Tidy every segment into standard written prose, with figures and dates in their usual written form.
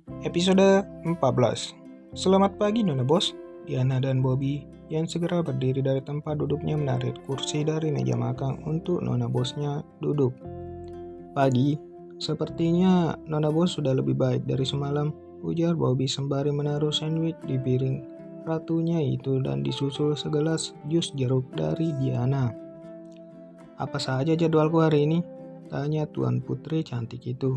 Episode 14. Selamat pagi Nona Bos. Diana dan Bobby yang segera berdiri dari tempat duduknya menarik kursi dari meja makan untuk Nona Bosnya duduk. Pagi, sepertinya Nona Bos sudah lebih baik dari semalam, ujar Bobby sembari menaruh sandwich di piring ratunya itu dan disusul segelas jus jeruk dari Diana. Apa saja jadwalku hari ini? Tanya Tuan Putri cantik itu.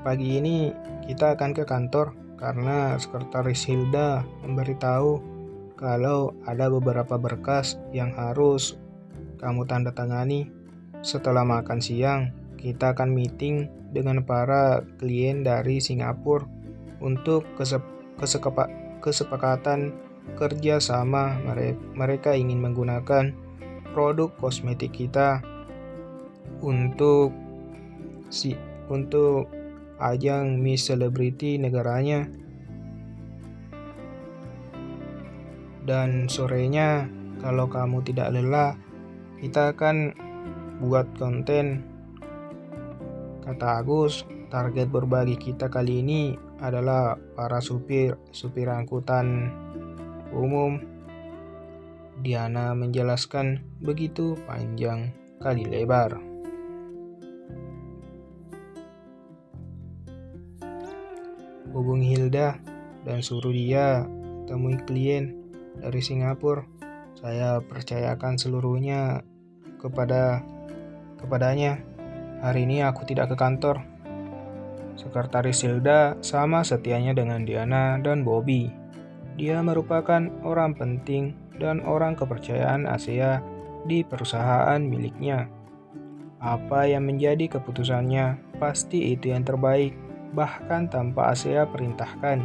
Pagi ini kita akan ke kantor karena Sekretaris Hilda memberitahu kalau ada beberapa berkas yang harus kamu tanda tangani. Setelah makan siang, kita akan meeting dengan para klien dari Singapura untuk kesepakatan kerja sama. Mereka ingin menggunakan produk kosmetik kita untuk ajang Miss Celebrity negaranya. Dan sorenya, kalau kamu tidak lelah, kita akan buat konten. Kata Agus, target berbagi kita kali ini adalah para supir angkutan umum. Diana menjelaskan begitu panjang kali lebar. Hubungi Hilda dan suruh dia temui klien dari Singapura. Saya percayakan seluruhnya kepadanya. Hari ini aku tidak ke kantor. Sekretaris Hilda sama setianya dengan Diana dan Bobby. Dia merupakan orang penting dan orang kepercayaan Asia di perusahaan miliknya. Apa yang menjadi keputusannya pasti itu yang terbaik, bahkan tanpa Asia perintahkan.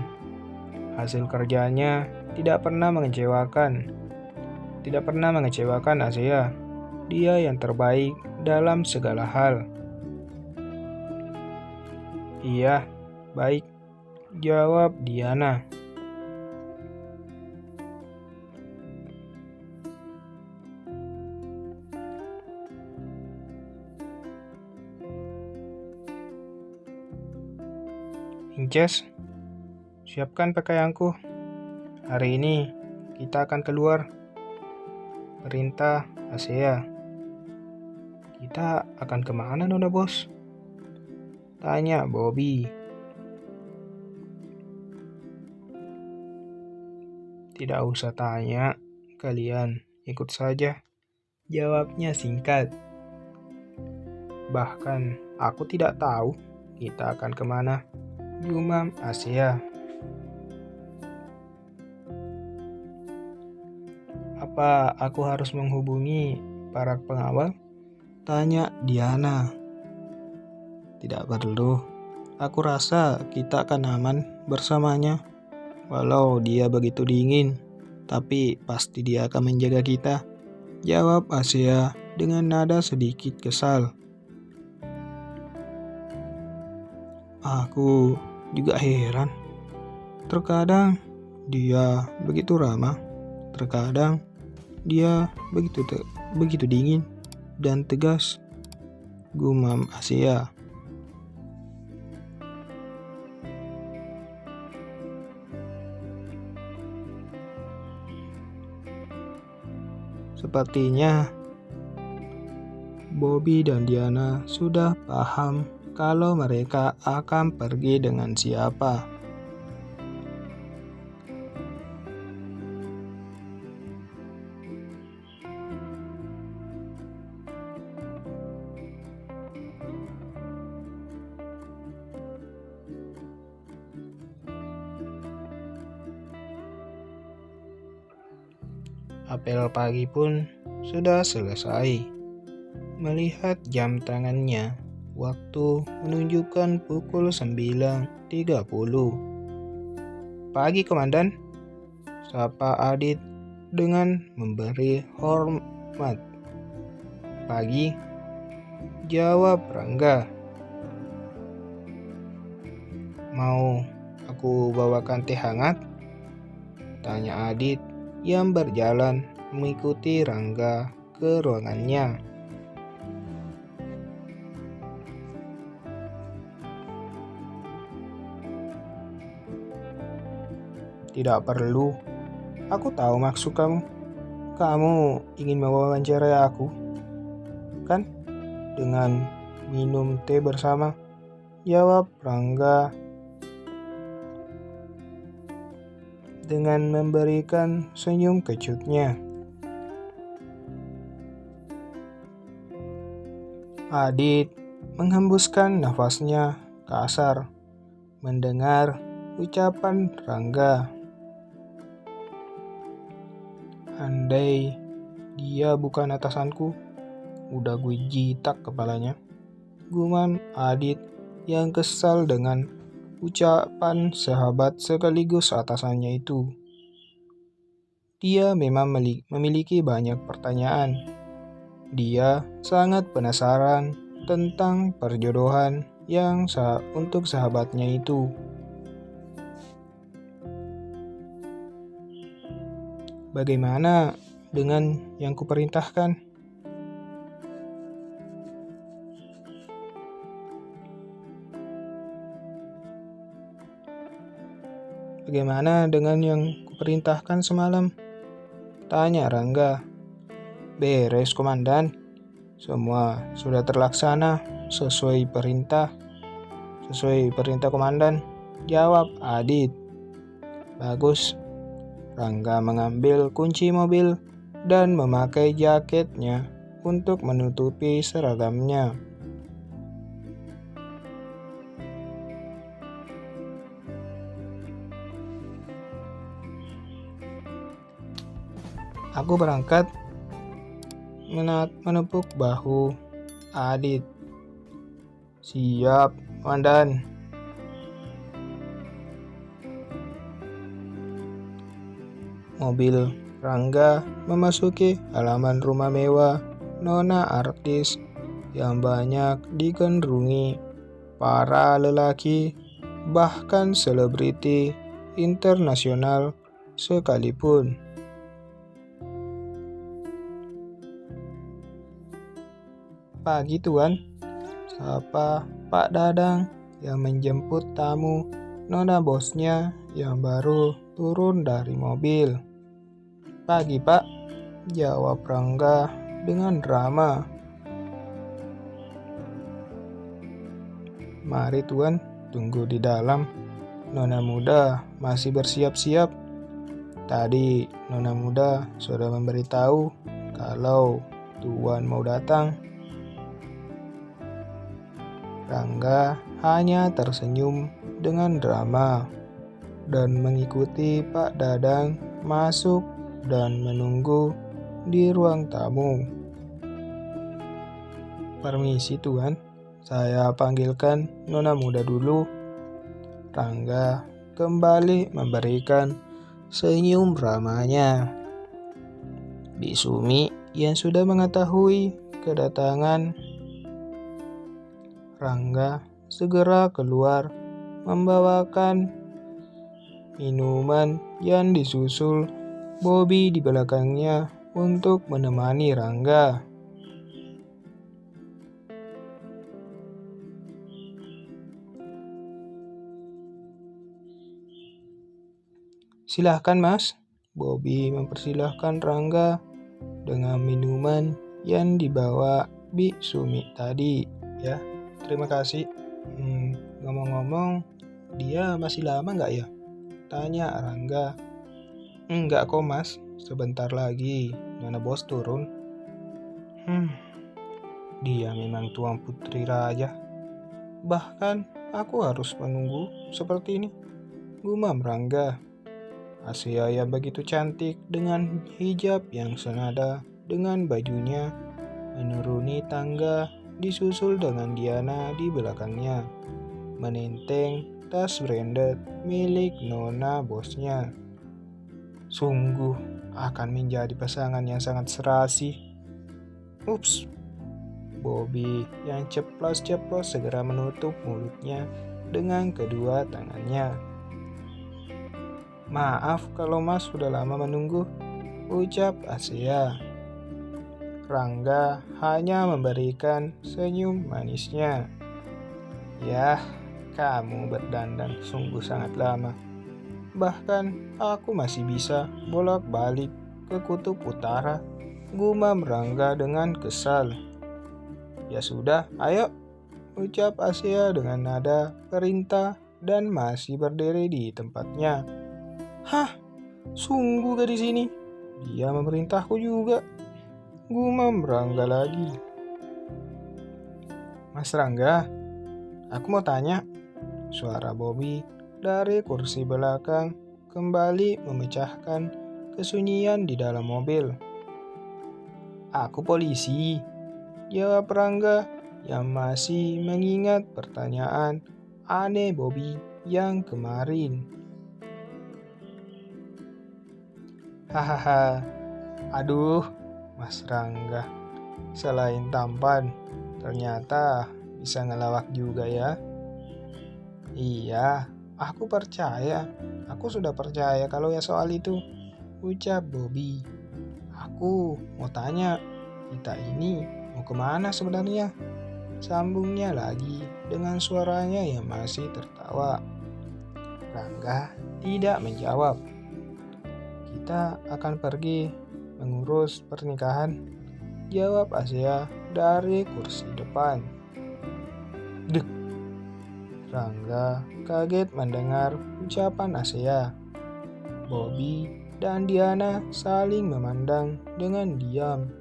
Hasil kerjanya tidak pernah mengecewakan Asia. Dia yang terbaik dalam segala hal. Iya, baik, jawab Diana. Inces, siapkan pakaianku. Hari ini kita akan keluar. Perintah Asia. Kita akan kemana, Nona Bos? Tanya Bobby. Tidak usah tanya, kalian ikut saja. Jawabnya singkat. Bahkan aku tidak tahu kita akan kemana. Gumam Asia. Apa aku harus menghubungi para pengawal? Tanya Diana. Tidak perlu. Aku rasa kita akan aman bersamanya. Walau dia begitu dingin, tapi pasti dia akan menjaga kita. Jawab Asia dengan nada sedikit kesal. Aku juga heran. Terkadang dia begitu ramah, terkadang dia begitu dingin dan tegas. Gumam Asia. Sepertinya Bobby dan Diana sudah paham kalau mereka akan pergi dengan siapa. Apel pagi pun sudah selesai. Melihat jam tangannya, waktu menunjukkan pukul 9.30. Pagi, Komandan. Sapa Adit dengan memberi hormat. Pagi, jawab Rangga. Mau aku bawakan teh hangat? Tanya Adit yang berjalan mengikuti Rangga ke ruangannya. Tidak perlu. Aku tahu maksud kamu. Kamu ingin mewawancarai aku, kan? Dengan minum teh bersama. Jawab Rangga dengan memberikan senyum kecutnya. Adit menghembuskan nafasnya kasar mendengar ucapan Rangga. Andai dia bukan atasanku, udah gue jitak kepalanya. Gumam Adit yang kesal dengan ucapan sahabat sekaligus atasannya itu. Dia memang memiliki banyak pertanyaan. Dia sangat penasaran tentang perjodohan yang untuk sahabatnya itu. Bagaimana dengan yang kuperintahkan? Bagaimana dengan yang kuperintahkan semalam? Tanya Rangga. Beres, Komandan. Semua sudah terlaksana sesuai perintah Komandan. Jawab Adit. Bagus. Rangga mengambil kunci mobil dan memakai jaketnya untuk menutupi seragamnya. Aku berangkat, menepuk bahu Adit. Siap, Komandan. Mobil Rangga memasuki halaman rumah mewah nona artis yang banyak digandrungi para lelaki, bahkan selebriti internasional sekalipun. Pagi Tuan, sapa Pak Dadang yang menjemput tamu nona bosnya yang baru turun dari mobil. Pagi Pak, jawab Rangga dengan drama. Mari Tuan, tunggu di dalam. Nona muda masih bersiap-siap. Tadi Nona muda sudah memberitahu kalau Tuan mau datang. Rangga hanya tersenyum dengan drama dan mengikuti Pak Dadang masuk dan menunggu di ruang tamu. Permisi Tuan, saya panggilkan Nona muda dulu. Rangga kembali memberikan senyum ramanya. Bisumi yang sudah mengetahui kedatangan Rangga segera keluar membawakan minuman yang disusul Bobby di belakangnya untuk menemani Rangga. Silahkan Mas, Bobby mempersilahkan Rangga dengan minuman yang dibawa Bi Sumi tadi. Ya, terima kasih. Ngomong-ngomong, dia masih lama nggak ya? Tanya Rangga. Enggak kok Mas, sebentar lagi Nona bos turun. Dia memang tuang putri raja. Bahkan aku harus menunggu seperti ini. Gumam Rangga. Asia yang begitu cantik dengan hijab yang senada dengan bajunya menuruni tangga disusul dengan Diana di belakangnya menenteng tas branded milik Nona bosnya. Sungguh akan menjadi pasangan yang sangat serasi. Ups, Bobby yang ceplos-ceplos segera menutup mulutnya dengan kedua tangannya. Maaf kalau Mas sudah lama menunggu, ucap Asia. Rangga hanya memberikan senyum manisnya. Yah, kamu berdandan sungguh sangat lama. Bahkan aku masih bisa bolak-balik ke kutub utara, gumam Rangga dengan kesal. Ya sudah, ayo, ucap Asia dengan nada perintah dan masih berdiri di tempatnya. Hah, sungguh gadis ini? Dia memerintahku juga, gumam Rangga lagi. Mas Rangga, aku mau tanya. Suara Bobby dari kursi belakang kembali memecahkan kesunyian di dalam mobil. Aku polisi, jawab Rangga yang masih mengingat pertanyaan aneh Bobby yang kemarin. Hahaha, aduh, Mas Rangga, selain tampan, ternyata bisa ngelawak juga ya. Iya, aku percaya. Aku sudah percaya kalau ya soal itu, ucap Bobby. Aku mau tanya, kita ini mau kemana sebenarnya? Sambungnya lagi dengan suaranya yang masih tertawa. Rangga tidak menjawab. Kita akan pergi mengurus pernikahan, jawab Asia dari kursi depan. Dek. Rangga kaget mendengar ucapan Asia. Bobby dan Diana saling memandang dengan diam.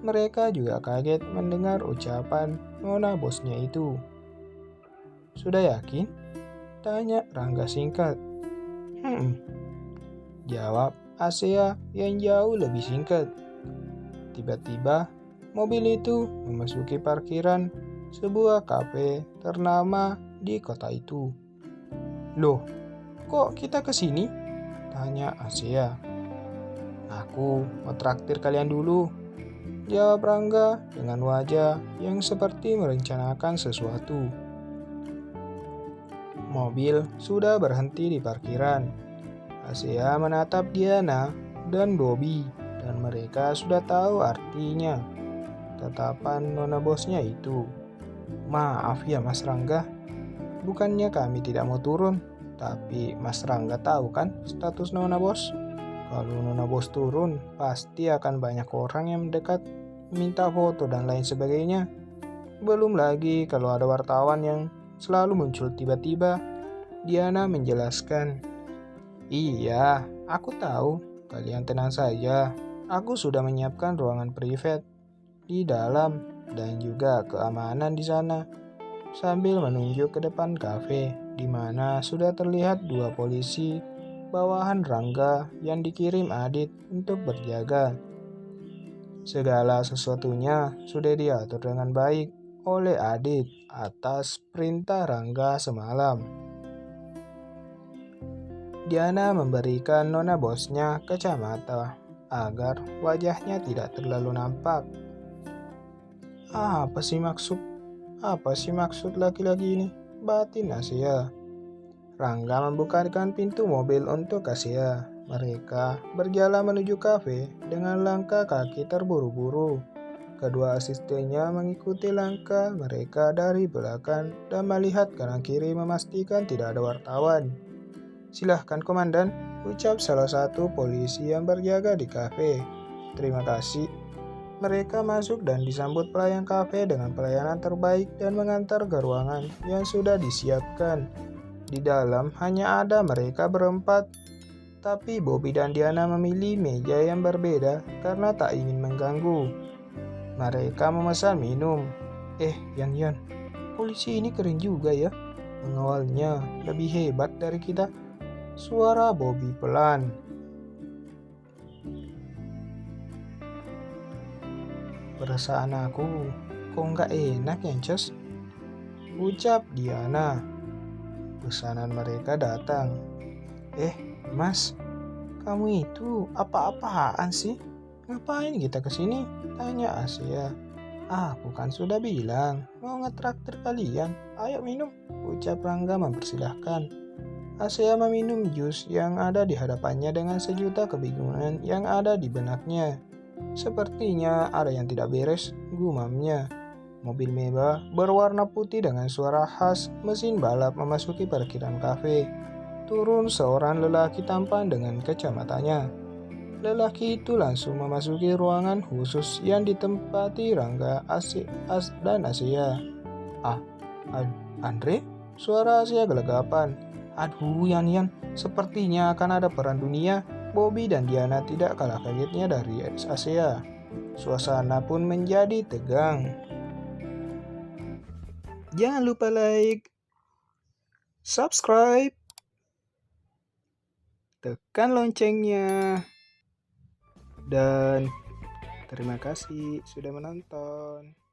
Mereka juga kaget mendengar ucapan nona bosnya itu. Sudah yakin? Tanya Rangga singkat. Jawab Asia yang jauh lebih singkat. Tiba-tiba mobil itu memasuki parkiran sebuah kafe ternama di kota itu. Loh, kok kita kesini? Tanya Asia. Aku mau traktir kalian dulu, jawab Rangga dengan wajah yang seperti merencanakan sesuatu. Mobil sudah berhenti di parkiran. Asia menatap Diana dan Bobby dan mereka sudah tahu artinya tatapan nona bosnya itu. Maaf ya Mas Rangga, bukannya kami tidak mau turun, tapi Mas Rangga tahu kan status nona bos? Kalau nona bos turun, pasti akan banyak orang yang mendekat, minta foto dan lain sebagainya. Belum lagi kalau ada wartawan yang selalu muncul tiba-tiba. Diana menjelaskan. Iya, aku tahu. Kalian tenang saja. Aku sudah menyiapkan ruangan privat di dalam dan juga keamanan di sana. Sambil menunjuk ke depan kafe, di mana sudah terlihat dua polisi bawahan Rangga yang dikirim Adit untuk berjaga. Segala sesuatunya sudah diatur dengan baik oleh Adit atas perintah Rangga semalam. Diana memberikan nona bosnya kacamata agar wajahnya tidak terlalu nampak. Apa sih maksud laki-laki ini? Batin Asia. Rangga membukakan pintu mobil untuk Asia. Mereka berjalan menuju kafe dengan langkah kaki terburu-buru. Kedua asistennya mengikuti langkah mereka dari belakang dan melihat kanan kiri memastikan tidak ada wartawan. Silahkan komandan, ucap salah satu polisi yang berjaga di kafe. Terima kasih. Mereka masuk dan disambut pelayan kafe dengan pelayanan terbaik dan mengantar ke ruangan yang sudah disiapkan. Di dalam hanya ada mereka berempat, tapi Bobby dan Diana memilih meja yang berbeda karena tak ingin mengganggu. Mereka memesan minum. Yan, polisi ini keren juga ya. Pengawalnya lebih hebat dari kita. Suara Bobby pelan. Perasaan aku kok nggak enak ya Cus, ucap Diana. Pesanan mereka datang. Mas, kamu itu apa-apaan sih? Ngapain kita kesini? Tanya Asia. Aku kan sudah bilang mau ngetraktir kalian. Ayo minum, ucap Rangga mempersilahkan. Asia meminum jus yang ada di hadapannya dengan sejuta kebingungan yang ada di benaknya. Sepertinya ada yang tidak beres, gumamnya. Mobil mewah berwarna putih dengan suara khas mesin balap memasuki parkiran kafe. turun seorang lelaki tampan dengan kacamatanya. Lelaki itu langsung memasuki ruangan khusus yang ditempati Rangga dan Asia. Ah, Andre? Suara Asia gelegapan. Aduh, Yan, sepertinya akan ada perang dunia. Bobby dan Diana tidak kalah kagetnya dari Asia. Suasana pun menjadi tegang. Jangan lupa like, subscribe, tekan loncengnya, dan terima kasih sudah menonton.